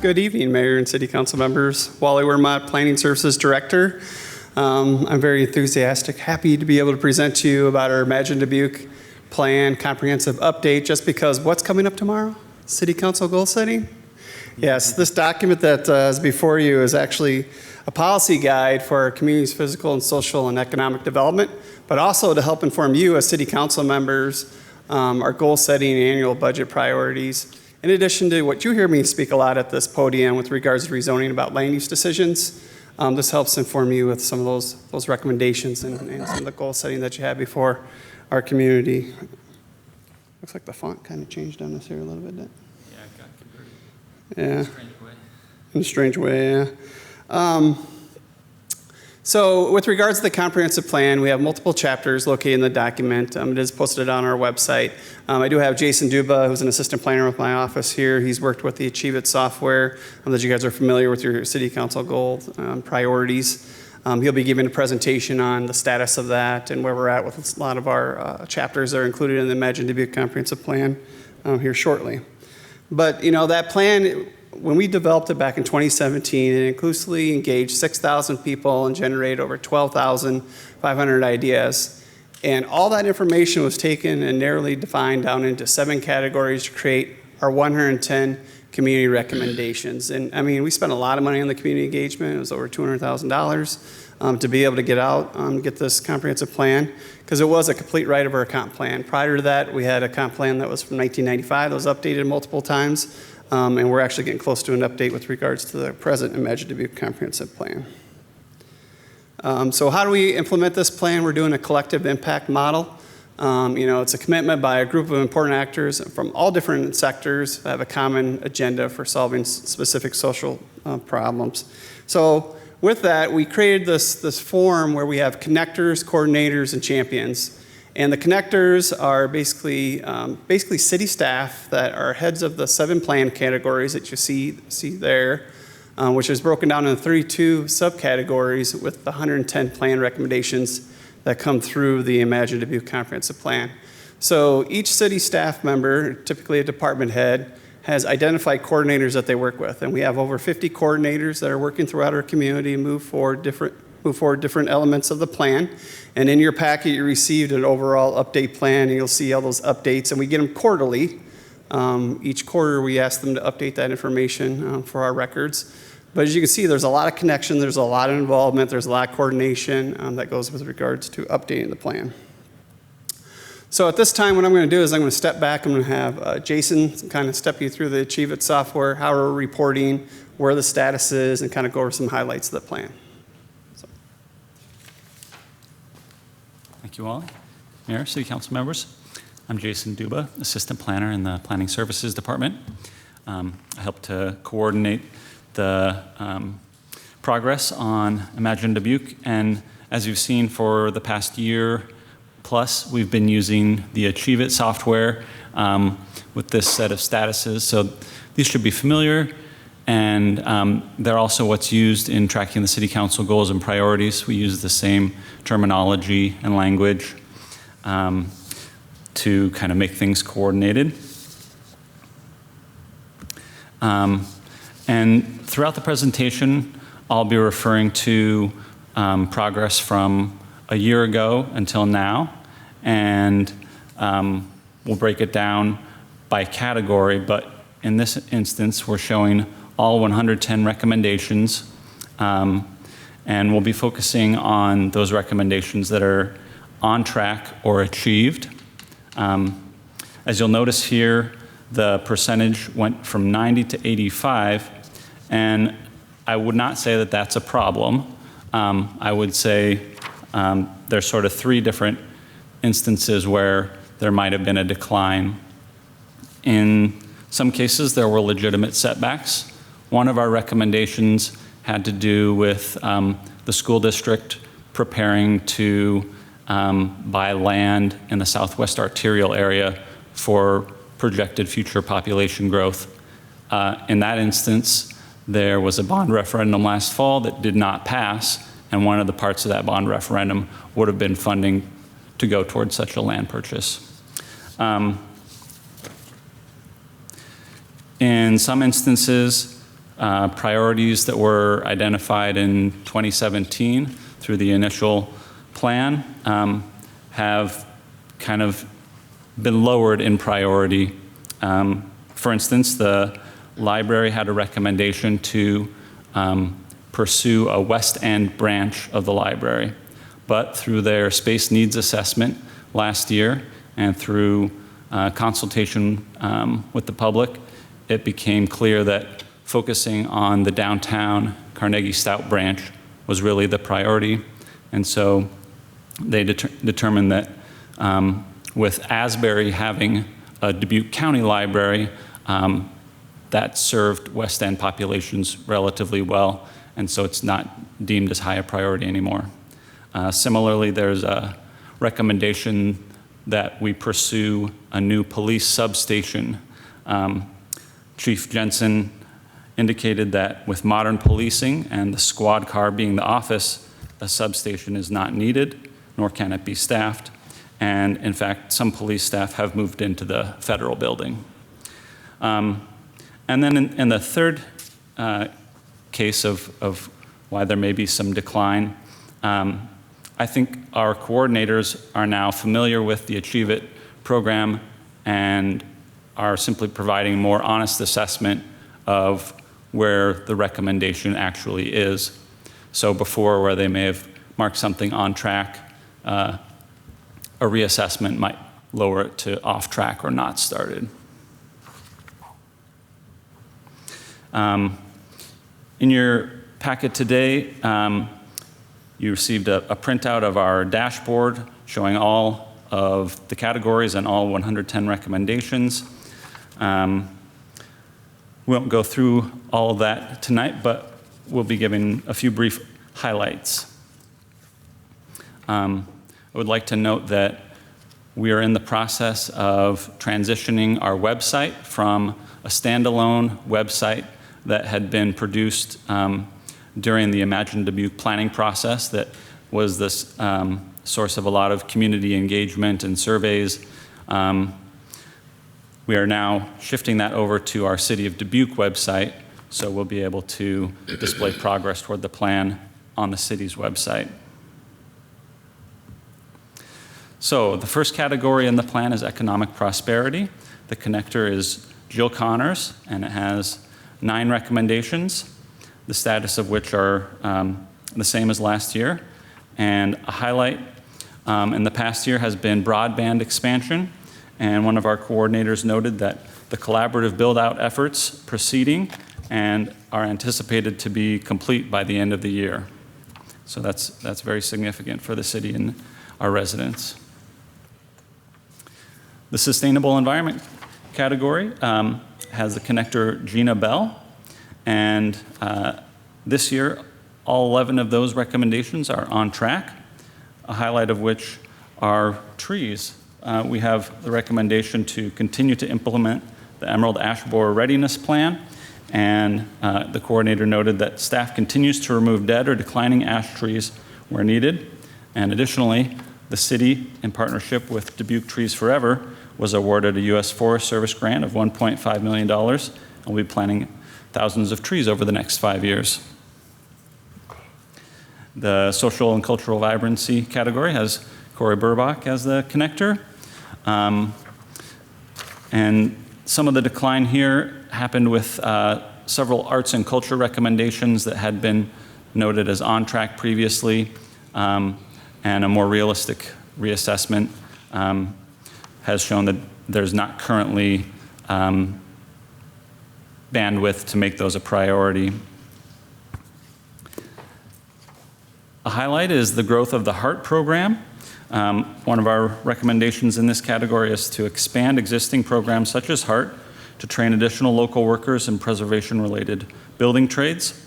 Good evening, Mayor and City Council members. Wally Wermott, Planning Services Director. I'm very enthusiastic, happy to be able to present to you about our Imagine Dubuque Plan Comprehensive Update, just because what's coming up tomorrow? City Council goal setting? Yes, this document that is before you is actually a policy guide for our community's physical and social and economic development, but also to help inform you as City Council members our goal setting and annual budget priorities. In addition to what you hear me speak a lot at this podium with regards to rezoning about land use decisions, this helps inform you with some of those recommendations and some of the goal setting that you have before our community. Looks like the font kind of changed on us here a little bit, didn't it? Yeah, it got converted. Yeah. In a strange way. In a strange way, yeah. So with regards to the comprehensive plan, we have multiple chapters located in the document. It is posted on our website. I do have Jason Duba, who's an assistant planner with my office here. He's worked with the Achieve It software that you guys are familiar with your city council goal priorities. He'll be giving a presentation on the status of that and where we're at with a lot of our chapters that are included in the Imagine Dubuque comprehensive plan here shortly. But you know, that plan, when we developed it back in 2017, it inclusively engaged 6,000 people and generated over 12,500 ideas. And all that information was taken and narrowly defined down into 7 categories to create our 110 community recommendations. And I mean, we spent a lot of money on the community engagement. It was over $200,000 to be able to get out, get this comprehensive plan, because it was a complete right of our comp plan. Prior to that, we had a comp plan that was from 1995 that was updated multiple times. And we're actually getting close to an update with regards to the present Imagine Dubuque comprehensive plan. So how do we implement this plan? We're doing a collective impact model. You know, it's a commitment by a group of important actors from all different sectors that have a common agenda for solving specific social problems. So with that, we created this form where we have connectors, coordinators, and champions. And the connectors are basically city staff that are heads of the 7 plan categories that you see there, which is broken down into 32 subcategories with the 110 plan recommendations that come through the Imagine Dubuque comprehensive plan. So each city staff member, typically a department head, has identified coordinators that they work with. And we have over 50 coordinators that are working throughout our community and move forward different elements of the plan. And in your packet, you received an overall update plan, and you'll see all those updates, and we get them quarterly. Each quarter, we ask them to update that information for our records. But as you can see, there's a lot of connection, there's a lot of involvement, there's a lot of coordination that goes with regards to updating the plan. So at this time, what I'm going to do is I'm going to step back. I'm going to have Jason kind of step you through the Achieve It software, how we're reporting, where the status is, and kind of go over some highlights of the plan. Thank you, Wally. Mayor, City Council members. I'm Jason Duba, Assistant Planner in the Planning Services Department. I help to coordinate the progress on Imagine Dubuque, and as you've seen for the past year plus, we've been using the Achieve It software with this set of statuses. So these should be familiar, and they're also what's used in tracking the City Council goals and priorities. We use the same terminology and language to kind of make things coordinated. And throughout the presentation, I'll be referring to progress from a year ago until now, and we'll break it down by category, but in this instance, we're showing all 110 recommendations, and we'll be focusing on those recommendations that are on track or achieved. As you'll notice here, the percentage went from 90 to 85, and I would not say that that's a problem. I would say there's sort of 3 different instances where there might have been a decline. In some cases, there were legitimate setbacks. One of our recommendations had to do with the school district preparing to buy land in the southwest arterial area for projected future population growth. In that instance, there was a bond referendum last fall that did not pass, and one of the parts of that bond referendum would have been funding to go towards such a land purchase. In some instances, priorities that were identified in 2017 through the initial plan have kind of been lowered in priority. For instance, the library had a recommendation to pursue a West End branch of the library. But through their space needs assessment last year and through consultation with the public, it became clear that focusing on the downtown Carnegie Stout branch was really the priority. And so they determined that with Asbury having a Dubuque County library, that served West End populations relatively well, and so it's not deemed as high a priority anymore. Similarly, there's a recommendation that we pursue a new police substation. Chief Jensen indicated that with modern policing and the squad car being the office, a substation is not needed, nor can it be staffed. And in fact, some police staff have moved into the federal building. And then in the third case of why there may be some decline, I think our coordinators are now familiar with the Achieve It program and are simply providing more honest assessment of where the recommendation actually is. So before, where they may have marked something on track, a reassessment might lower it to off track or not started. In your packet today, you received a printout of our dashboard showing all of the categories and all 110 recommendations. We won't go through all of that tonight, but we'll be giving a few brief highlights. I would like to note that we are in the process of transitioning our website from a standalone website that had been produced during the Imagine Dubuque planning process that was this source of a lot of community engagement and surveys. We are now shifting that over to our City of Dubuque website, so we'll be able to display progress toward the plan on the city's website. So the first category in the plan is economic prosperity. The connector is Jill Connors, and it has 9 recommendations, the status of which are the same as last year. And a highlight in the past year has been broadband expansion. And one of our coordinators noted that the collaborative build-out efforts proceeding and are anticipated to be complete by the end of the year. So that's very significant for the city and our residents. The sustainable environment category has the connector Gina Bell, and this year all 11 of those recommendations are on track, a highlight of which are trees. We have the recommendation to continue to implement the Emerald Ash Borer Readiness Plan, and the coordinator noted that staff continues to remove dead or declining ash trees where needed. And additionally, the city, in partnership with Dubuque Trees Forever, was awarded a U.S. Forest Service grant of $1.5 million, and we'll be planting thousands of trees over the next 5 years. The social and cultural vibrancy category has Corey Burbach as the connector. And some of the decline here happened with several arts and culture recommendations that had been noted as on track previously, and a more realistic reassessment has shown that there's not currently bandwidth to make those a priority. A highlight is the growth of the HEART program. One of our recommendations in this category is to expand existing programs such as HEART to train additional local workers in preservation-related building trades.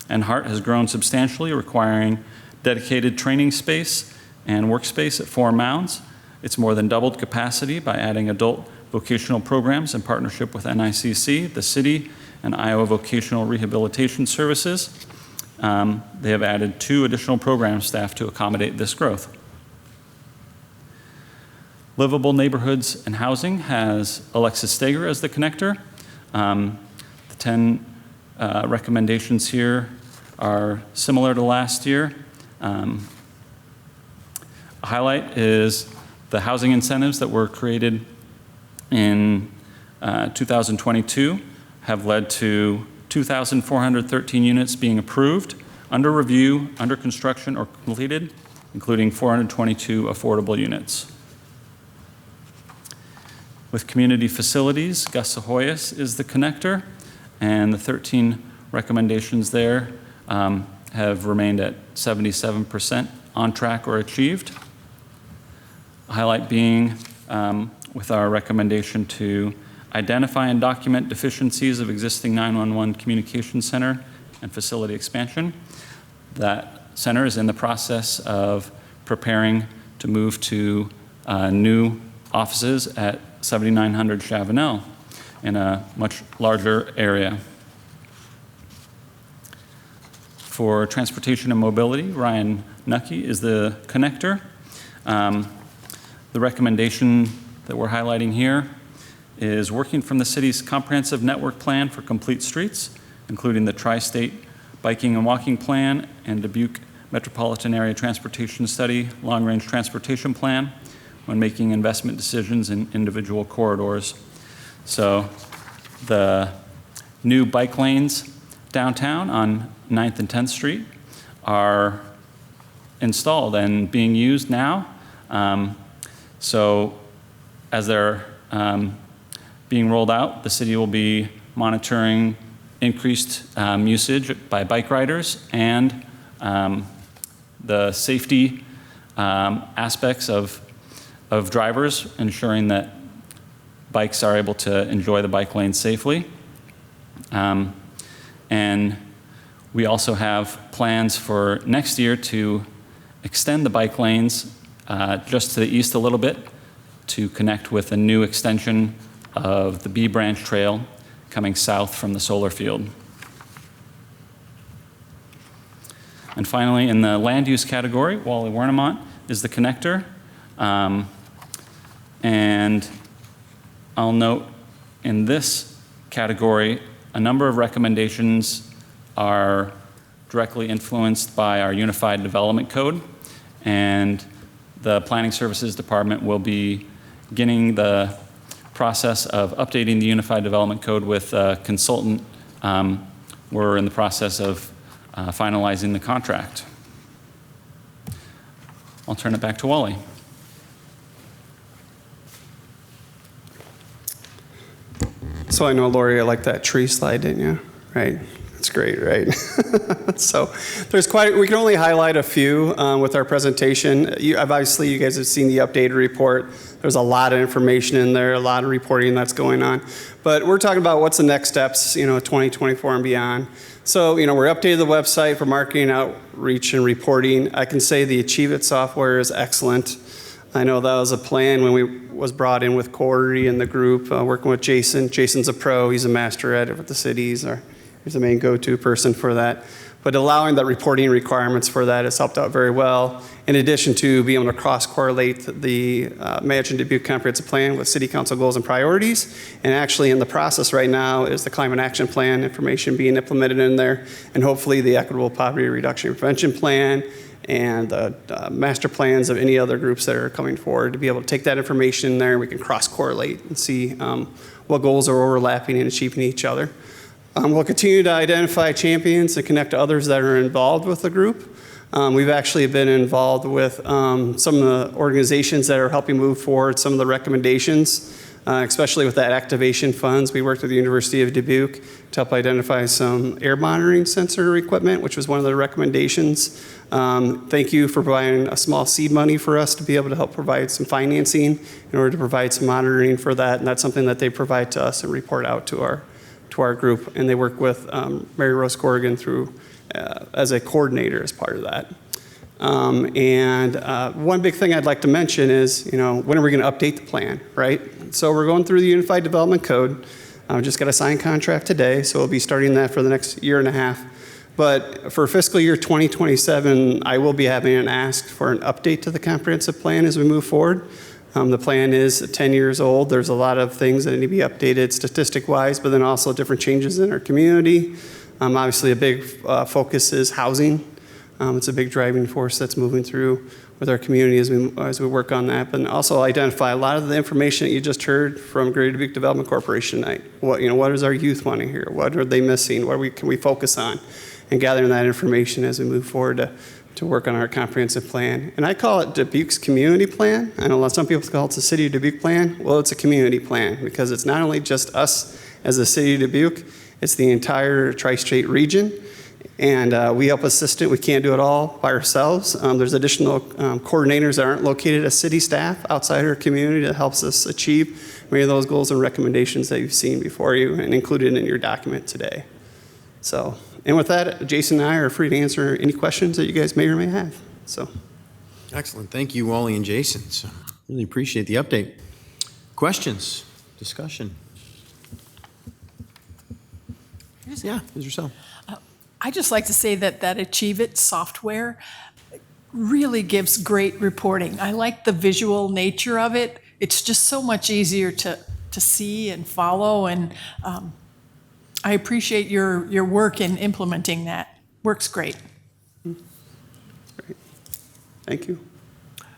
And HEART has grown substantially, requiring dedicated training space and workspace at 4 mounds. It's more than doubled capacity by adding adult vocational programs in partnership with NICC, the city, and Iowa Vocational Rehabilitation Services. They have added 2 additional program staff to accommodate this growth. Livable Neighborhoods and Housing has Alexis Steger as the connector. The 10 recommendations here are similar to last year. A highlight is the housing incentives that were created in 2022 have led to 2,413 units being approved, under review, under construction, or completed, including 422 affordable units. With community facilities, Gus Sahoyas is the connector, and the 13 recommendations there have remained at 77% on track or achieved. A highlight being with our recommendation to identify and document deficiencies of existing 911 communication center and facility expansion. That center is in the process of preparing to move to new offices at 7900 Chavanel in a much larger area. For transportation and mobility, Ryan Nucky is the connector. The recommendation that we're highlighting here is working from the city's comprehensive network plan for complete streets, including the Tri-State Biking and Walking Plan and Dubuque Metropolitan Area Transportation Study Long-Range Transportation Plan when making investment decisions in individual corridors. So the new bike lanes downtown on 9th and 10th Street are installed and being used now. So as they're being rolled out, the city will be monitoring increased usage by bike riders and the safety aspects of drivers, ensuring that bikes are able to enjoy the bike lane safely. And we also have plans for next year to extend the bike lanes just to the east a little bit to connect with a new extension of the B Branch Trail coming south from the solar field. And finally, in the land use category, Wally-Warnemont is the connector. And I'll note in this category, a number of recommendations are directly influenced by our Unified Development Code, and the Planning Services Department will be beginning the process of updating the Unified Development Code with a consultant. We're in the process of finalizing the contract. I'll turn it back to Wally. So I know, Lori, you liked that tree slide, didn't you? Right? That's great, right? So there's we can only highlight a few with our presentation. Obviously, you guys have seen the updated report. There's a lot of information in there, a lot of reporting that's going on. But we're talking about what's the next steps, 2024 and beyond. So, we're updating the website for marketing, outreach, and reporting. I can say the Achieve It software is excellent. I know that was a plan when we was brought in with Corey and the group, working with Jason. Jason's a pro. He's a master at it with the cities. He's the main go-to person for that. But allowing the reporting requirements for that has helped out very well. In addition to being able to cross-correlate the Imagine Dubuque Comprehensive Plan with City Council goals and priorities. And actually in the process right now is the Climate Action Plan information being implemented in there. And hopefully the Equitable Poverty Reduction and Prevention Plan and master plans of any other groups that are coming forward to be able to take that information in there and we can cross-correlate and see what goals are overlapping and achieving each other. We'll continue to identify champions and connect to others that are involved with the group. We've actually been involved with some of the organizations that are helping move forward some of the recommendations, especially with that activation funds. We worked with the University of Dubuque to help identify some air monitoring sensor equipment, which was one of the recommendations. Thank you for providing a small seed money for us to be able to help provide some financing in order to provide some monitoring for that. And that's something that they provide to us and report out to our group. And they work with Mary Rose Corrigan through as a coordinator as part of that. One big thing I'd like to mention is, when are we going to update the plan, right? So we're going through the Unified Development Code. Just got a signed contract today, so we'll be starting that for the next year and a half. But for fiscal year 2027, I will be having an ask for an update to the comprehensive plan as we move forward. The plan is 10 years old. There's a lot of things that need to be updated statistic-wise, but then also different changes in our community. Obviously, a big focus is housing. It's a big driving force that's moving through with our community as we work on that, but also identify a lot of the information that you just heard from Greater Dubuque Development Corporation tonight. What does our youth want to hear? What are they missing? What can we focus on? And gathering that information as we move forward to work on our comprehensive plan. And I call it Dubuque's community plan. I know some people call it the City of Dubuque plan. Well, it's a community plan because it's not only just us as the City of Dubuque, it's the entire tri-state region. And we help assist it. We can't do it all by ourselves. There's additional coordinators that aren't located as city staff outside our community that helps us achieve many of those goals and recommendations that you've seen before you and included in your document today. So, and with that, Jason and I are free to answer any questions that you guys may or may have. So, excellent. Thank you, Wally and Jason. So, really appreciate the update. Questions, discussion? Yeah, Ms. Rousseau. I just like to say that Achieve It software really gives great reporting. I like the visual nature of it. It's just so much easier to see and follow, and I appreciate your work in implementing that. Works great. Great. Thank you.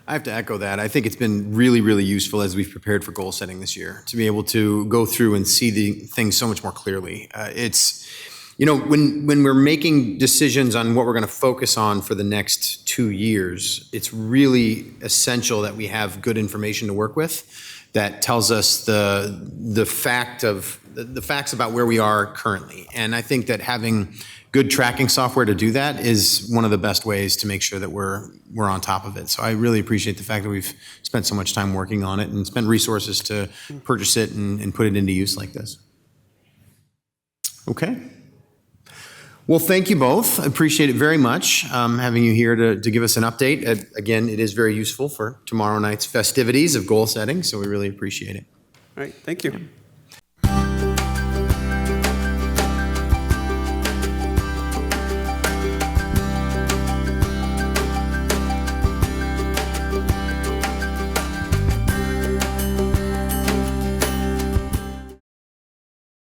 I have to echo that. I think it's been really, really useful as we've prepared for goal setting this year to be able to go through and see the things so much more clearly. When we're making decisions on what we're going to focus on for the next 2 years, it's really essential that we have good information to work with that tells us the facts about where we are currently. And I think that having good tracking software to do that is one of the best ways to make sure that we're on top of it. So I really appreciate the fact that we've spent so much time working on it and spent resources to purchase it and put it into use like this. Okay. Well, thank you both. I appreciate it very much, having you here to give us an update. Again, it is very useful for tomorrow night's festivities of goal setting, so we really appreciate it. All right, thank you.